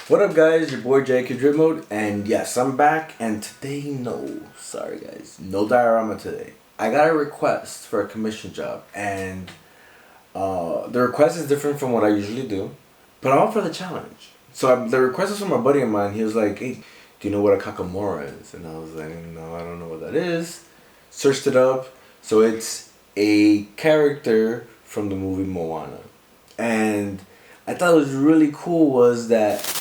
What up, guys? Your boy JQ Dripmode, and yes, I'm back. And today, sorry guys, no diorama today. I got a request for a commission job, and the request is different from what I usually do, but I'm up for the challenge. So the request is from a buddy of mine. He was like, "Hey, do you know what a Kakamora is?" And I was like, "No, I don't know what that is." Searched it up. So it's a character from the movie Moana, and I thought it was really cool was that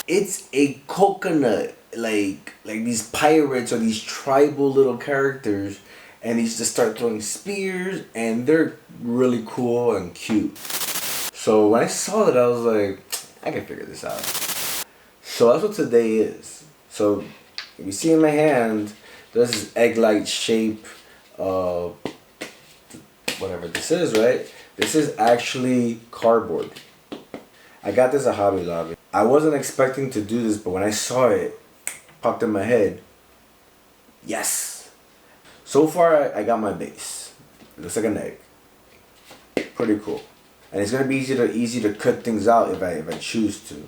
it's a coconut, like these pirates or these tribal little characters, and these just start throwing spears, and they're really cool and cute. So when I saw it, I was like, I can figure this out. So that's what today is. So if you see in my hand, there's this egg-like shape, whatever this is, right? This is actually cardboard. I got this at Hobby Lobby. I wasn't expecting to do this, but when I saw it, popped in my head. Yes. So far, I got my base. It looks like an egg. Pretty cool, and it's gonna be easy to cut things out if I choose to.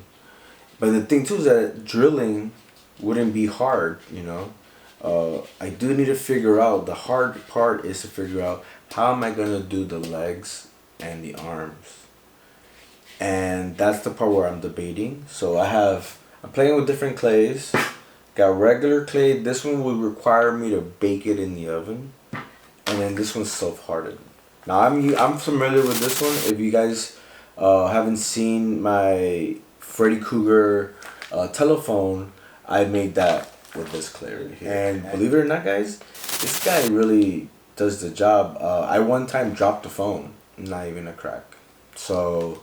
But the thing too is that drilling wouldn't be hard, you know. I do need to figure out, the hard part is to figure out how am I gonna do the legs and the arms. And that's the part where I'm debating. So I'm playing with different clays. Got regular clay. This one would require me to bake it in the oven, and then this one's self-hardened. Now I'm familiar with this one. If you guys haven't seen my Freddy Krueger telephone, I made that with this clay right here. And believe it or not, guys, this guy really does the job. I one time dropped the phone, not even a crack. So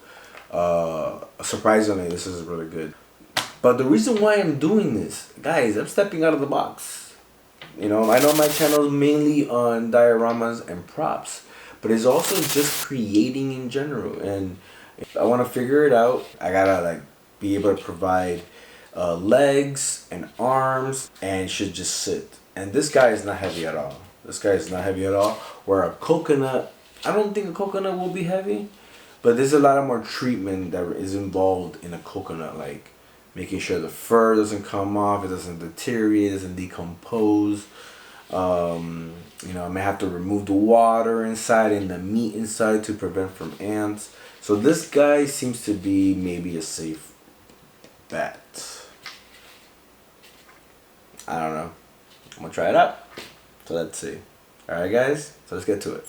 surprisingly, this is really good. But the reason why I'm doing this, guys, I'm stepping out of the box. You know, I know my channel is mainly on dioramas and props, but it's also just creating in general. And if I want to figure it out, I gotta be able to provide legs and arms, and should just sit. And this guy is not heavy at all. Where a coconut, I don't think a coconut will be heavy. But there's a lot of more treatment that is involved in a coconut, like making sure the fur doesn't come off, it doesn't deteriorate, it doesn't decompose. You know, I may have to remove the water inside and the meat inside to prevent from ants. So this guy seems to be maybe a safe bet. I don't know. I'm gonna try it out. So let's see. Alright guys, so let's get to it.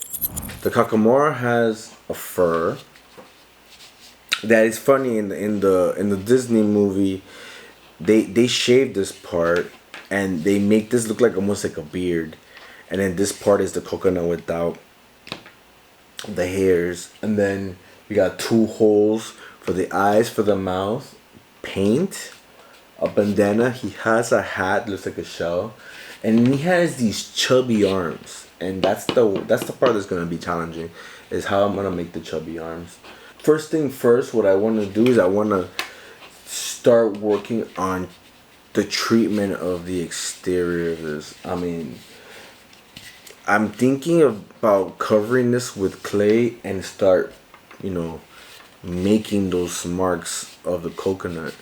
The Kakamora has a fur. That is funny, in the Disney movie, they shave this part and they make this look like almost like a beard, and then this part is the coconut without the hairs, and then we got 2 holes for the eyes, for the mouth, paint, a bandana. He has a hat, looks like a shell, and he has these chubby arms, and that's the part that's gonna be challenging, is how I'm gonna make the chubby arms. First thing first, what I want to do is I want to start working on the treatment of the exterior of this. I mean, I'm thinking about covering this with clay and start, you know, making those marks of the coconut.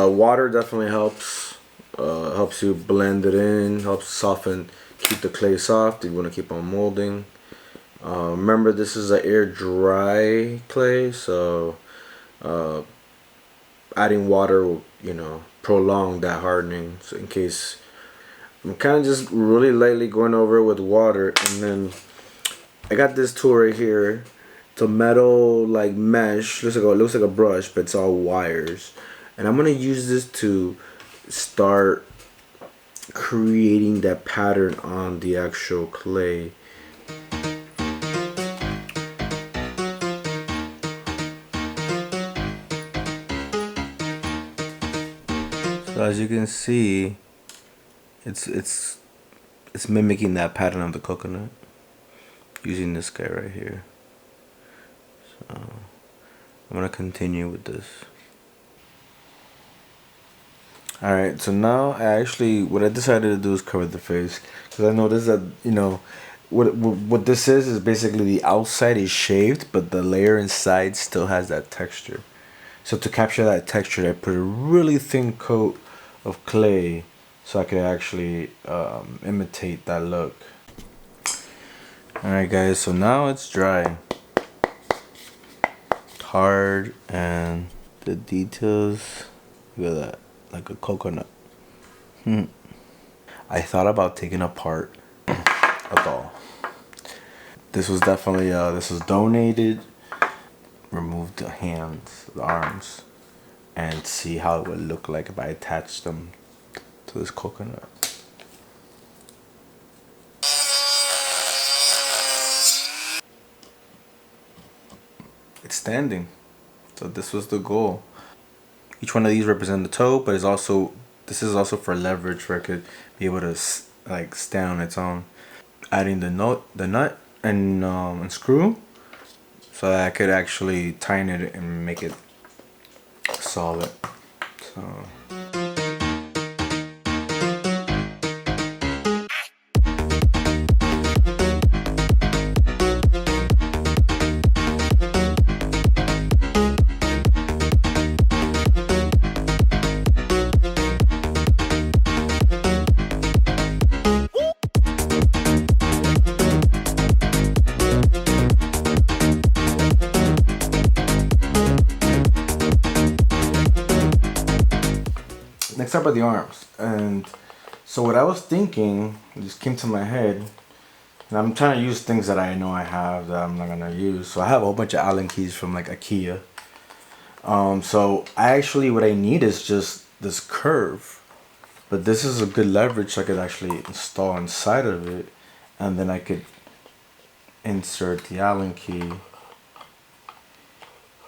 Water definitely helps. Helps you blend it in, helps soften, keep the clay soft if you want to keep on molding. Remember, this is an air dry clay, so adding water will, you know, prolong that hardening. So in case, I'm kind of just really lightly going over it with water, and then I got this tool right here. It's a metal mesh. Looks like a brush, but it's all wires. And I'm gonna use this to start creating that pattern on the actual clay. So as you can see, it's mimicking that pattern of the coconut using this guy right here. So I'm gonna continue with this. Alright, so now what I decided to do is cover the face. Because I noticed that, what this is basically the outside is shaved, but the layer inside still has that texture. So to capture that texture, I put a really thin coat of clay so I could actually imitate that look. Alright guys, so now it's dry. Hard, and the details, look at that, like a coconut. I thought about taking apart a doll. This was definitely, this was donated. Remove the hands, the arms, and see how it would look like if I attached them to this coconut. It's standing. So this was the goal. Each one of these represent the toe, but this is also for leverage, where I could be able to like stand on its own. Adding the nut and screw, so that I could actually tighten it and make it solid. So. Next up are the arms, and so what I was thinking, it just came to my head, and I'm trying to use things that I know I have that I'm not gonna use. So I have a whole bunch of Allen keys from like IKEA. So what I need is just this curve, but this is a good leverage so I could actually install inside of it, and then I could insert the Allen key,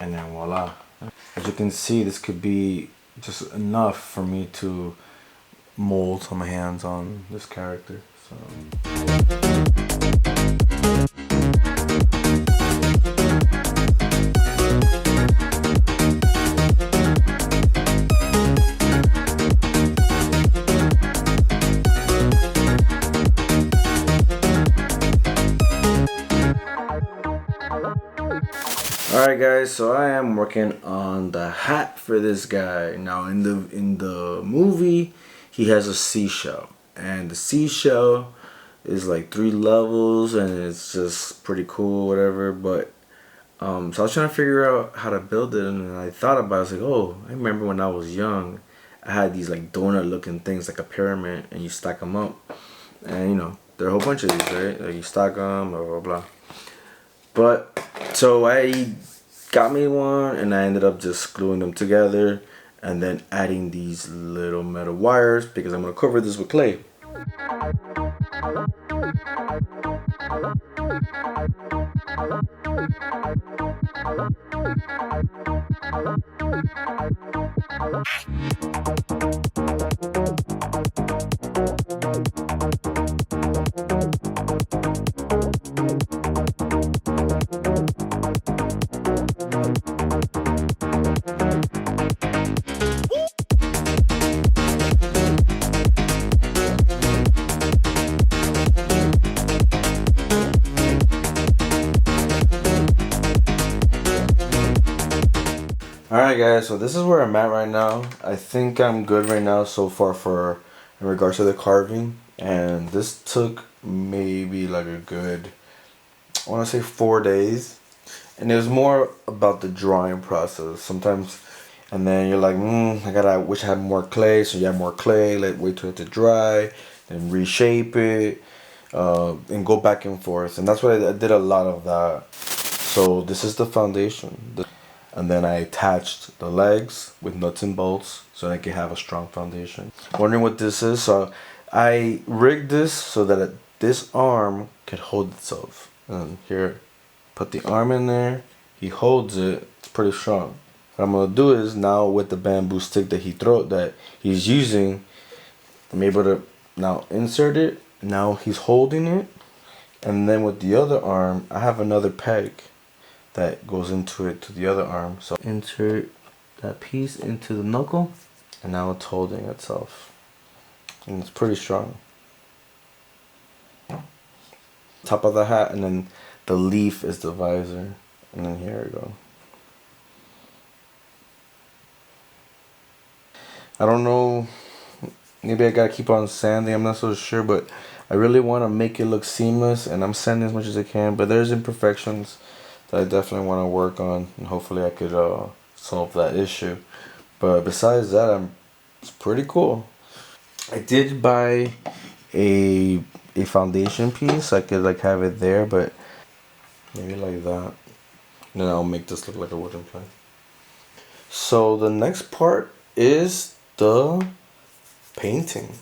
and then voila. As you can see, this could be just enough for me to mold some hands on this character. So. Alright guys, so I am working on the hat for this guy. Now in the movie, he has a seashell, and the seashell is like 3 levels, and it's just pretty cool, whatever. But so I was trying to figure out how to build it, and I thought about it. I was like, oh, I remember when I was young, I had these like donut looking things, like a pyramid, and you stack them up, and there are a whole bunch of these, right? Like you stack them, blah blah blah. But so I got me one, and I ended up just gluing them together and then adding these little metal wires because I'm going to cover this with clay. Alright guys, so this is where I'm at right now. I think I'm good right now so far in regards to the carving. And this took maybe like a good, I want to say 4 days. And it was more about the drawing process. Sometimes, and then you're like, I wish I had more clay. So you have more clay, wait till it to dry, then reshape it, and go back and forth. And that's what I did, a lot of that. So this is the foundation. And then I attached the legs with nuts and bolts so I could have a strong foundation. Wondering what this is? So I rigged this so that this arm could hold itself. And here, put the arm in there. He holds it. It's pretty strong. What I'm gonna do is now with the bamboo stick that he's using, I'm able to now insert it. Now he's holding it. And then with the other arm, I have another peg that goes into it to the other arm. So insert that piece into the knuckle, and now it's holding itself, and it's pretty strong. Top of the hat, and then the leaf is the visor, and then here we go. I don't know, maybe I gotta keep on sanding, I'm not so sure, but I really want to make it look seamless, and I'm sanding as much as I can, but there's imperfections that I definitely want to work on, and hopefully I could solve that issue. But besides that, it's pretty cool. I did buy a foundation piece. I could like have it there, but maybe like that. And then I'll make this look like a wooden plank. So the next part is the painting.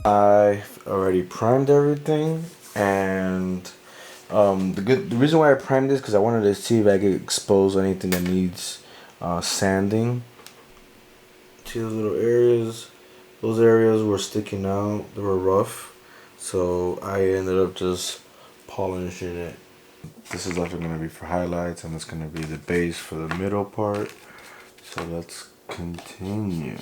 I've already primed everything, and the reason why I primed this because I wanted to see if I could expose anything that needs sanding. See those little areas? Those areas were sticking out. They were rough, so I ended up just polishing it. This is definitely gonna be for highlights, and it's gonna be the base for the middle part. So let's continue.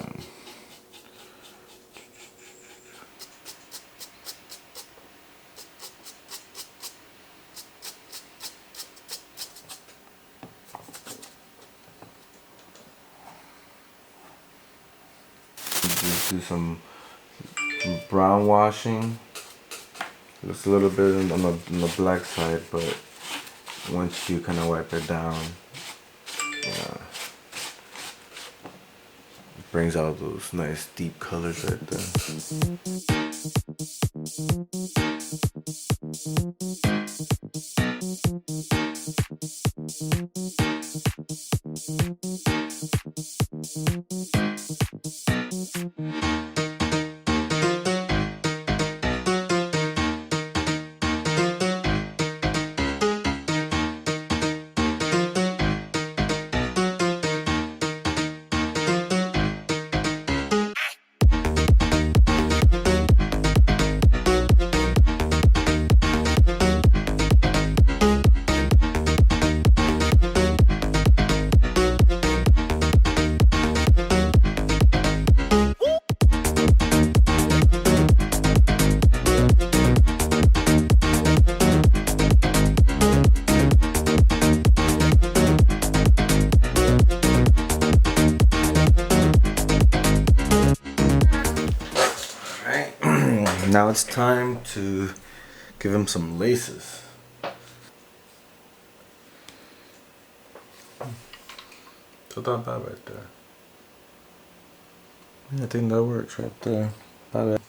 Just do some brown washing. Looks a little bit on the black side, but once you kind of wipe it down, yeah, it brings out those nice deep colors right there. Now it's time to give him some laces. So not bad right there. Yeah, I think that works right there. Not bad.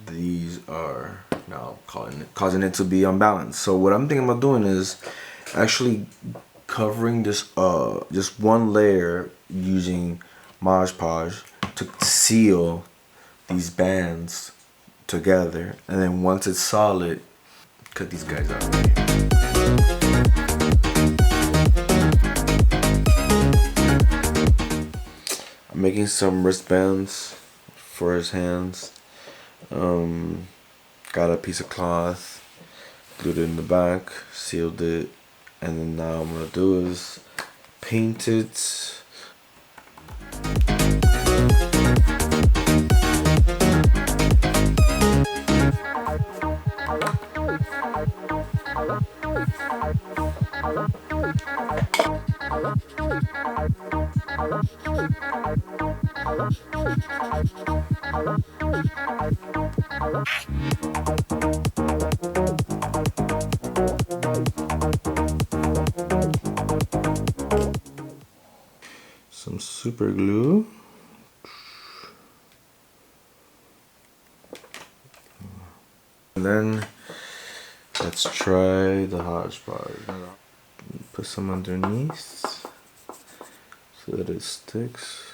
These are now causing it to be unbalanced. So what I'm thinking about doing is actually covering this just one layer using Mod Podge to seal these bands together, and then once it's solid, cut these guys out. I'm making some wristbands for his hands. Got a piece of cloth, glued it in the back, sealed it, and then now what I'm gonna do is paint it. Some super glue. And then let's try the hodgepodge. Put some underneath so that it sticks.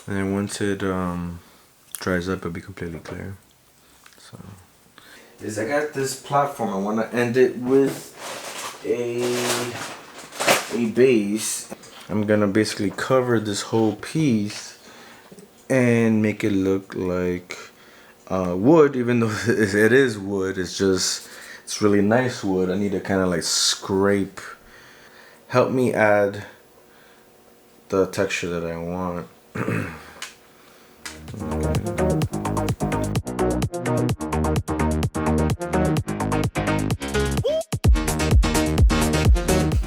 And then once it dries up, it'll be completely clear. So, I got this platform. I want to end it with a base. I'm gonna basically cover this whole piece and make it look like wood, even though it is wood. It's really nice wood. I need to kind of like scrape, help me add the texture that I want.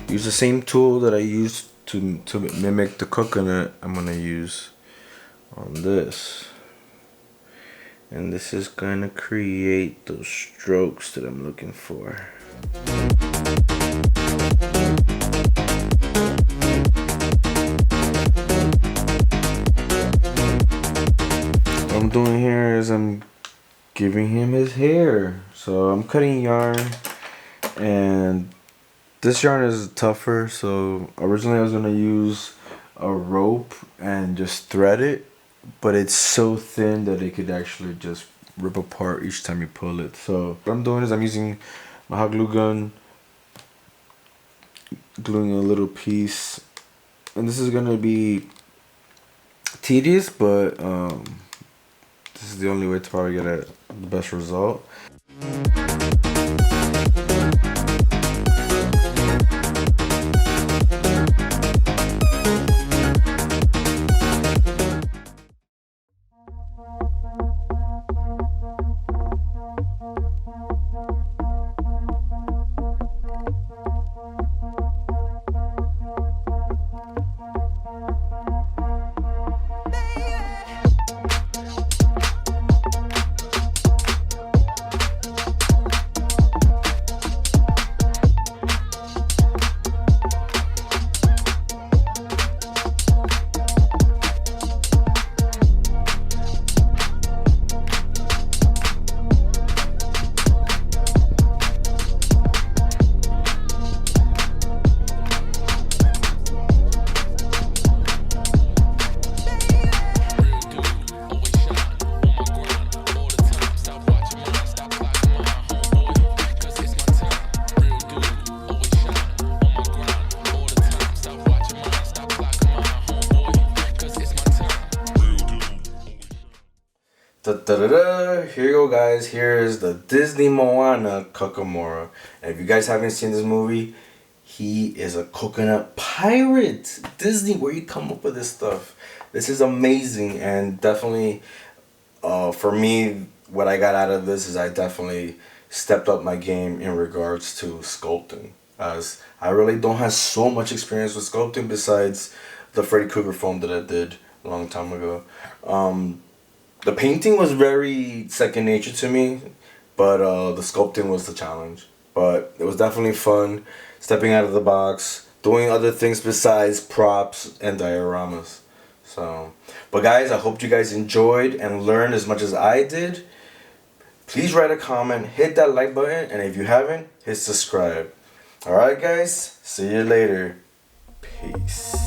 Use the same tool that I used to mimic the coconut. I'm gonna use on this, and this is gonna create those strokes that I'm looking for. What I'm doing here is I'm giving him his hair. So I'm cutting yarn, and this yarn is tougher, so originally I was gonna use a rope and just thread it, but it's so thin that it could actually just rip apart each time you pull it. So what I'm doing is I'm using my hot glue gun, gluing a little piece, and this is gonna be tedious, but this is the only way to probably get the best result. Here you go, guys. Here is the Disney Moana Kakamora. And if you guys haven't seen this movie, he is a coconut pirate. Disney, where you come up with this stuff? This is amazing, and definitely for me, what I got out of this is I definitely stepped up my game in regards to sculpting, as I really don't have so much experience with sculpting besides the Freddy Krueger foam that I did a long time ago. The painting was very second nature to me, but the sculpting was the challenge. But it was definitely fun, stepping out of the box, doing other things besides props and dioramas. So, but guys, I hope you guys enjoyed and learned as much as I did. Please write a comment, hit that like button, and if you haven't, hit subscribe. Alright guys, see you later. Peace.